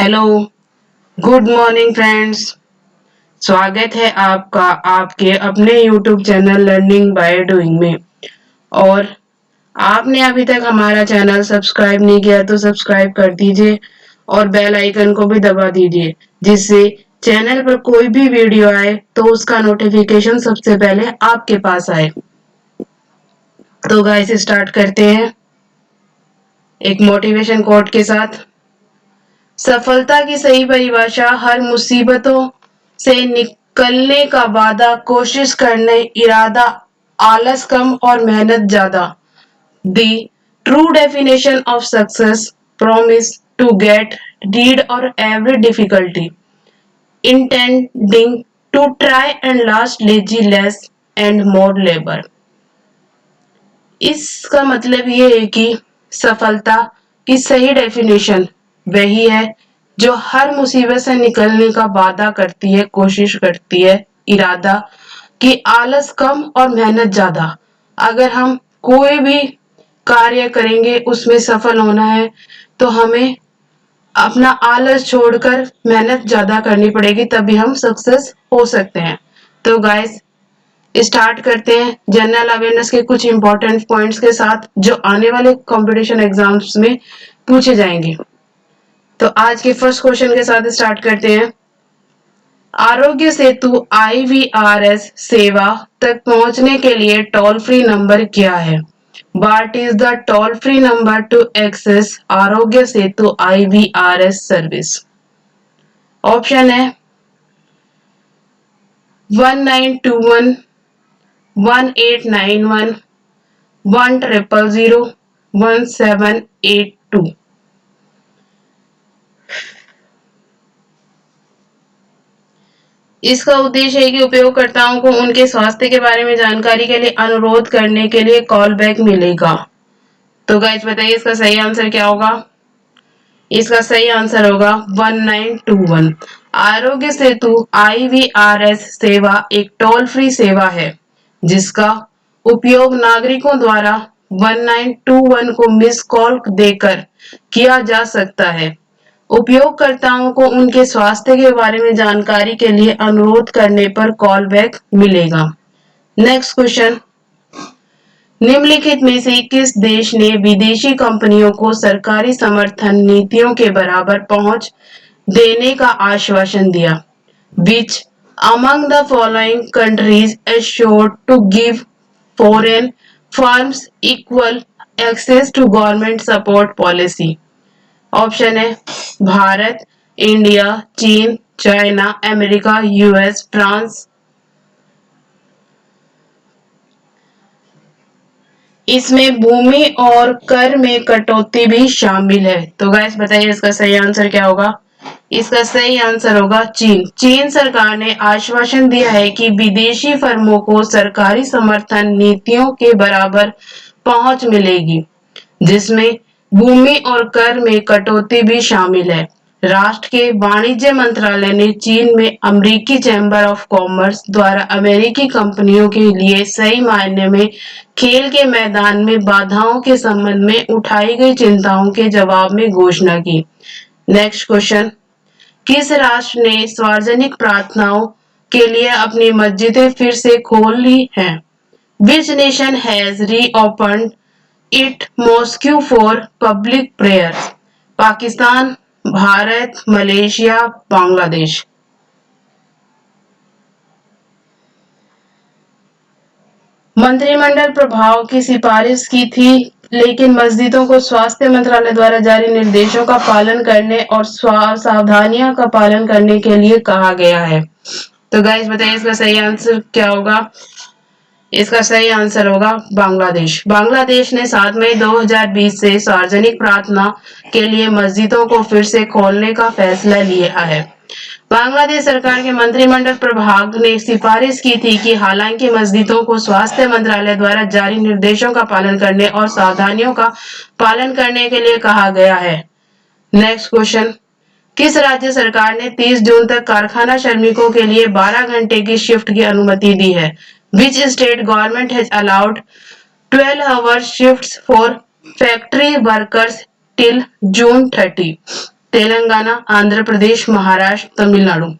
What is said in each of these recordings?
Hello, good morning friends. स्वागत है आपका आपके अपने YouTube channel learning by doing में। और आपने अभी तक हमारा चैनल सब्सक्राइब नहीं किया तो सब्सक्राइब कर दीजिए और बेल आइकन को भी दबा दीजिए, जिससे चैनल पर कोई भी वीडियो आए तो उसका नोटिफिकेशन सबसे पहले आपके पास आए। तो गाइस स्टार्ट करते हैं एक मोटिवेशन कोट के साथ। सफलता की सही परिभाषा हर मुसीबतों से निकलने का वादा, कोशिश करने, इरादा, आलस कम और मेहनत ज्यादा। The true definition of success, promise to get rid और every difficulty, intending to try and last lazy less and more labour. इसका मतलब ये है कि सफलता की सही डेफिनेशन वही है जो हर मुसीबत से निकलने का वादा करती है, कोशिश करती है, इरादा कि आलस कम और मेहनत ज्यादा। अगर हम कोई भी कार्य करेंगे उसमें सफल होना है तो हमें अपना आलस छोड़कर मेहनत ज्यादा करनी पड़ेगी, तभी हम सक्सेस हो सकते हैं। तो गाइस स्टार्ट करते हैं जनरल अवेयरनेस के कुछ इंपॉर्टेंट पॉइंट्स के साथ जो आने वाले कंपटीशन एग्जाम्स में पूछे जाएंगे। तो आज के फर्स्ट क्वेश्चन के साथ स्टार्ट करते हैं। आरोग्य सेतु IVRS सेवा तक पहुंचने के लिए टोल फ्री नंबर क्या है? What is the toll free number to access Aarogya Setu IVRS service? Option है 1921, 1891, 1000, 1782। इसका उद्देश्य है कि उपयोगकर्ताओं को उनके स्वास्थ्य के बारे में जानकारी के लिए अनुरोध करने के लिए कॉल बैक मिलेगा। तो गाइस बताइए इसका सही आंसर क्या होगा? इसका सही आंसर होगा 1921। आरोग्य सेतु IVRS सेवा एक टोल फ्री सेवा है जिसका उपयोग नागरिकों द्वारा 1921 को मिस कॉल देकर किया जा सकता है। उपयोगकर्ताओं को उनके स्वास्थ्य के बारे में जानकारी के लिए अनुरोध करने पर कॉल बैक मिलेगा। नेक्स्ट क्वेश्चन, निम्नलिखित में से किस देश ने विदेशी कंपनियों को सरकारी समर्थन नीतियों के बराबर पहुंच देने का आश्वासन दिया? Which among the following countries assured to give foreign firms equal access to government support policy? Option है भारत, इंडिया, चीन, चाइना, अमेरिका, US, फ्रांस। इसमें भूमि और कर में कटौती भी शामिल है। तो गाइस बताइए इसका सही आंसर क्या होगा? इसका सही आंसर होगा चीन। चीन सरकार ने आश्वासन दिया है कि विदेशी फर्मों को सरकारी समर्थन नीतियों के बराबर पहुंच मिलेगी, जिसमें भूमि और कर में कटौती भी शामिल है। राष्ट्र के वाणिज्य मंत्रालय ने चीन में अमेरिकी चैम्बर ऑफ कॉमर्स द्वारा अमेरिकी कंपनियों के लिए सही मायने में खेल के मैदान में बाधाओं के संबंध में उठाई गई चिंताओं के जवाब में घोषणा की। नेक्स्ट क्वेश्चन, किस राष्ट्र ने सार्वजनिक प्रार्थनाओं के लिए अपनी मस्जिदें फिर से खोल ली हैं? Which nation has reopened its mosque for public prayers? Pakistan, Bharat, Malaysia, Bangladesh. मंत्रिमंडल प्रभाव की सिफारिश की थी, लेकिन मस्जिदों को स्वास्थ्य मंत्रालय द्वारा जारी निर्देशों का पालन करने और सावधानियों का पालन करने के लिए कहा गया है। तो गाइस बताइए इसका सही आंसर क्या होगा? इसका सही आंसर होगा बांग्लादेश। बांग्लादेश ने 7 मई 2020 से सार्वजनिक प्रार्थना के लिए मस्जिदों को फिर से खोलने का फैसला लिया है। बांग्लादेश सरकार के मंत्रिमंडल प्रभाग ने सिफारिश की थी कि हालांकि मस्जिदों को स्वास्थ्य मंत्रालय द्वारा जारी निर्देशों का पालन करने और सावधानियों का पालन करने के लिए कहा गया है। नेक्स्ट क्वेश्चन, किस राज्य सरकार ने 30 जून तक कारखाना श्रमिकों के लिए 12 घंटे की शिफ्ट की अनुमति दी है? Which state government has allowed 12-hour shifts for factory workers till June 30? Telangana, Andhra Pradesh, Maharashtra, Tamil Nadu.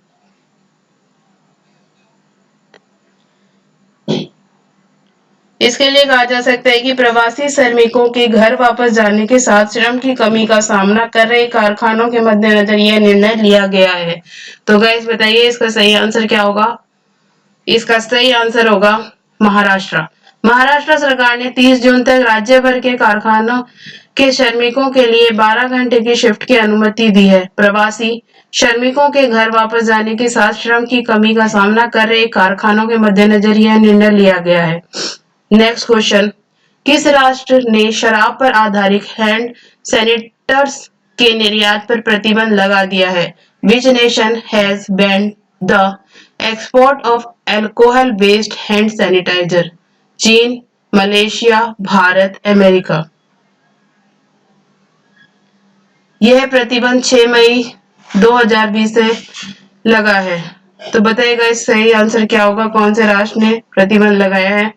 इसके लिए कहा जा सकता है कि प्रवासी श्रमिकों के घर वापस जाने के साथ श्रम की कमी का सामना कर रहे कारखानों के मद्देनजर यह निर्णय लिया गया है। तो गाइस बताइए इसका सही आंसर क्या होगा? इसका सही आंसर होगा महाराष्ट्र। महाराष्ट्र सरकार ने 30 जून तक राज्य भर के कारखानों के श्रमिकों के लिए 12 घंटे की शिफ्ट की अनुमति दी है। प्रवासी श्रमिकों के घर वापस जाने के साथ श्रम की कमी का सामना कर रहे कारखानों के मद्देनजर यह निर्णय लिया गया है। नेक्स्ट क्वेश्चन, किस राष्ट्र ने शराब पर आधारित हैंड सैनिटाइजर्स के निर्यात पर प्रतिबंध लगा दिया है? Which nation has banned the export of alcohol based hand sanitizer? चीन, मलेशिया, भारत, अमेरिका। यह प्रतिबंध 6 मई 2020 से लगा है। तो बताइएगा इस सही आंसर क्या होगा? कौन से राष्ट्र ने प्रतिबंध लगाया है?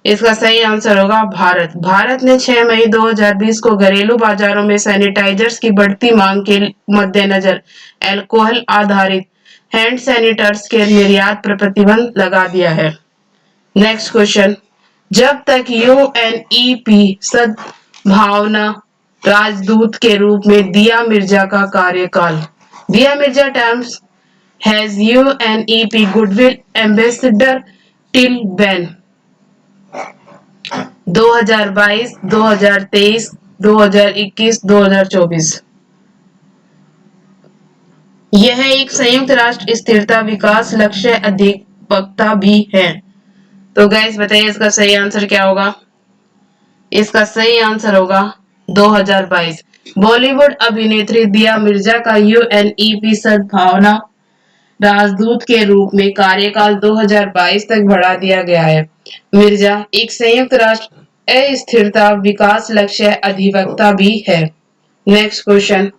इसका सही आंसर होगा भारत। भारत ने 6 मई 2020 को घरेलू बाजारों में सैनिटाइजर्स की बढ़ती मांग के मद्देनजर अल्कोहल आधारित हैंड सैनिटाइजर्स के निर्यात पर प्रतिबंध लगा दिया है। नेक्स्ट क्वेश्चन, जब तक यूएनईपी सद्भावना राजदूत के रूप में दिया मिर्जा का कार्यकाल। दिया Mirza terms has UNEP goodwill ambassador till when? 2022, 2023, 2021, 2024। यह एक संयुक्त राष्ट्र स्थिरता विकास लक्ष्य अधिवक्ता भी है। तो गाइस बताइए इसका सही आंसर क्या होगा? इसका सही आंसर होगा 2022। बॉलीवुड अभिनेत्री दिया मिर्जा का यूएनईपी सद्भावना राजदूत के रूप में कार्यकाल 2022 तक बढ़ा दिया गया है। मिर्जा एक संयुक्त राष्ट्र अस्थिरता विकास लक्ष्य अधिवक्ता भी है। नेक्स्ट क्वेश्चन,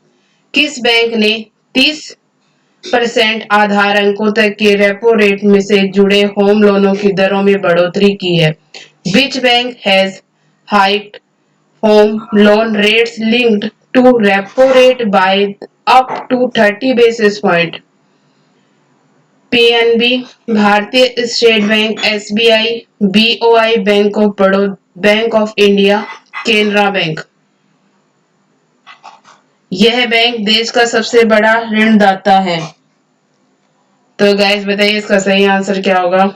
किस बैंक ने 30% आधार अंकों तक के रेपो रेट में से जुड़े होम लोनों की दरों में बढ़ोतरी की है? Which bank has hiked home loan rates linked to repo rate by up to 30 basis point? PNB, भारतीय state bank, SBI, BOI, bank of India, Canara bank. यह बैंक देश का सबसे बड़ा ऋणदाता है। तो गाइस बताइए इसका सही आंसर क्या होगा?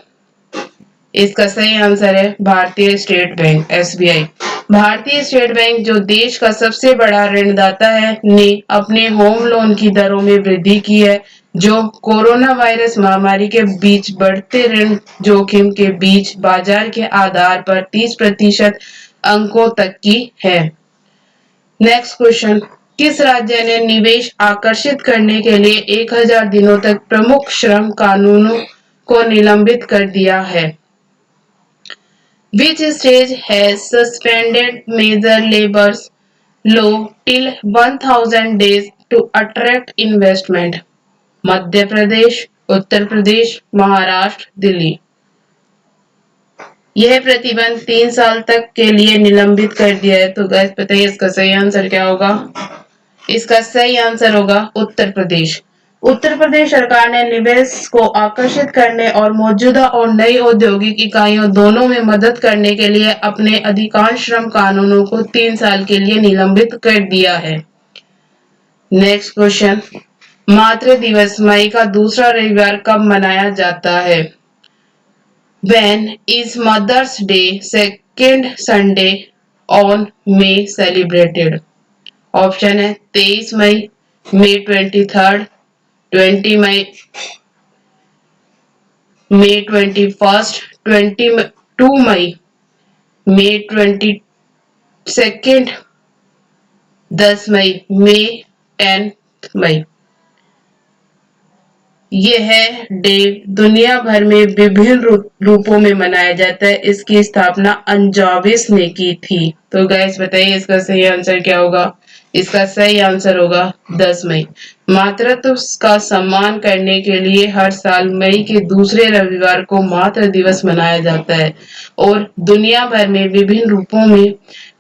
इसका सही आंसर है भारतीय स्टेट बैंक, एसबीआई। भारतीय स्टेट बैंक जो देश का सबसे बड़ा ऋणदाता है ने अपने होम लोन की दरों में वृद्धि की है, जो कोरोना वायरस महामारी के बीच बढ़ते ऋण जोखिम के बीच बाजार के आधार पर 30% अंकों तक की है। नेक्स्ट क्वेश्चन, किस राज्य ने निवेश आकर्षित करने के लिए 1000 दिनों तक प्रमुख श्रम कानूनों को निलंबित कर दिया है? Which state has suspended major labor law till 1000 days to attract investment? Madhya Pradesh, Uttar Pradesh, Maharashtra, Delhi. यह प्रतिबंध 3 साल तक के लिए निलंबित कर दिया है। तो गाइस बताइए इसका सही आंसर क्या होगा? इसका सही आंसर होगा उत्तर प्रदेश। उत्तर प्रदेश सरकार ने निवेश को आकर्षित करने और मौजूदा और नई औद्योगिक इकाइयों दोनों में मदद करने के लिए अपने अधिकांश श्रम कानूनों को 3 साल के लिए निलंबित कर दिया है। नेक्स्ट क्वेश्चन, मातृ दिवस मई का दूसरा रविवार कब मनाया जाता है? When is Mother's Day second Sunday on May celebrated? Option है 23 मई, मई 23rd, 20 मई, मई 21st, 22 मई, मई 22nd, 10 मई, मई 10 मई। यह डे दुनिया भर में विभिन्न रूपों में मनाया जाता है। इसकी स्थापना अंजाविस ने की थी। तो गाइस बताइए इसका सही आंसर क्या होगा? इसका सही आंसर होगा 10 मई। मातृत्व का सम्मान करने के लिए हर साल मई के दूसरे रविवार को मातृ दिवस मनाया जाता है और दुनिया भर में विभिन्न रूपों में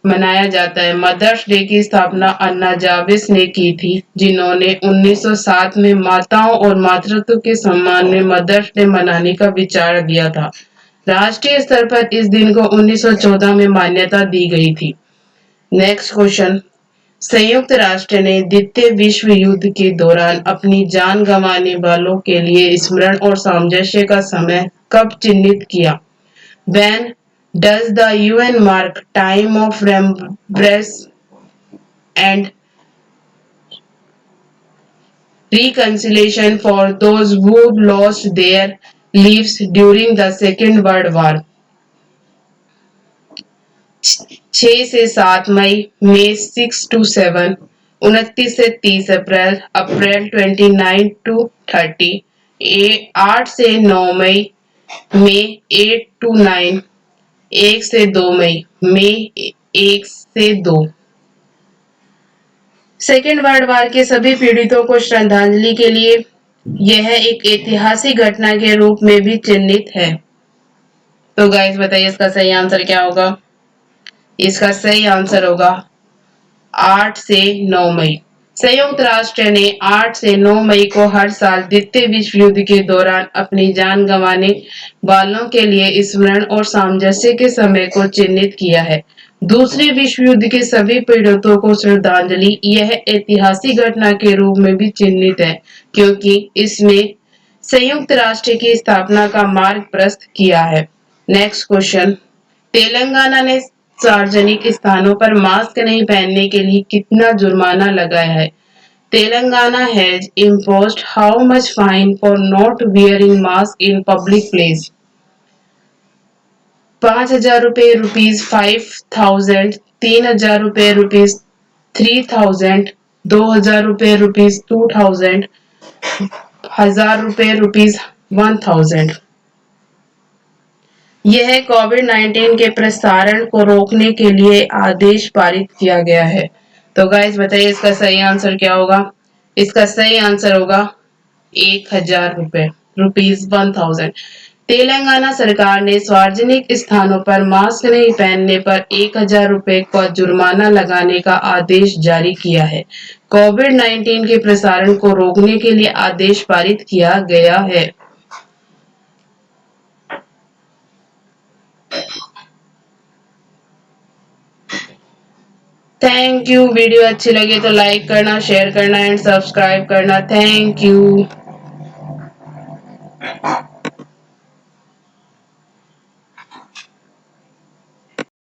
मनाया जाता है। मदर्स डे की स्थापना अन्ना जाविस ने की थी, जिन्होंने 1907 में माताओं और मातृत्व के सम्मान में मदर्स डे मनाने का विचार दिया था। राष्ट्रीय स्तर पर इस दिन को 1914 में मान्यता दी गई थी। नेक्स्ट क्वेश्चन, संयुक्त राष्ट्र ने द्वितीय विश्व युद्ध के दौरान अपनी जान गंवाने वालों के लिए स्मरण और सामंजस्य का समय कब चिन्हित किया? When does the UN mark time of remembrance and reconciliation for those who lost their lives during the Second World War? 6 से 7 मई, मई 6 to 7, 29 से 30 अप्रैल, अप्रैल 29 to 30, 8 से 9 मई, मई 8 to 9, 1 से 2 मई, मई 1 से 2। सेकेंड वर्ल्ड वार के सभी पीड़ितों को श्रद्धांजलि के लिए यह एक ऐतिहासिक घटना के रूप में भी चिन्हित है। तो गाइस बताइए इसका सही आंसर क्या होगा? इसका सही आंसर होगा 8 से 9 मई। संयुक्त राष्ट्र ने 8 से 9 मई को हर साल द्वितीय विश्व युद्ध के दौरान अपनी जान गंवाने वालों के लिए स्मरण और सामंजस्य के समय को चिन्हित किया है। दूसरे विश्व युद्ध के सभी पीड़ितों को श्रद्धांजलि यह ऐतिहासिक घटना के रूप में भी चिन्हित है, क्योंकि इसमें संयुक्त राष्ट्र की स्थापना का मार्ग प्रशस्त किया है। नेक्स्ट क्वेश्चन, तेलंगाना ने सार्वजनिक स्थानों पर मास्क नहीं पहनने के लिए कितना जुर्माना लगाया है? Telangana has imposed how much fine for not wearing mask in public place? 5,000 रुपए, रुपीज 5,000, 3,000 रुपए, रुपीज 3,000, 2,000 रुपए, रुपीज 2,000, 1,000 रुपए, रुपीज 1,000। यह कोविड-19 के प्रसारण को रोकने के लिए आदेश पारित किया गया है। तो गाइस बताइए इसका सही आंसर क्या होगा? इसका सही आंसर होगा 1,000 रुपए, रुपीज 1,000। तेलंगाना सरकार ने सार्वजनिक स्थानों पर मास्क नहीं पहनने पर 1,000 रुपए का जुर्माना लगाने का आदेश जारी किया है। कोविड-19 के प्रसारण को रोकने के लिए आदेश पारित किया गया है। Thank you. वीडियो अच्छी लगे तो लाइक करना, शेयर करना एंड सब्सक्राइब करना। Thank you.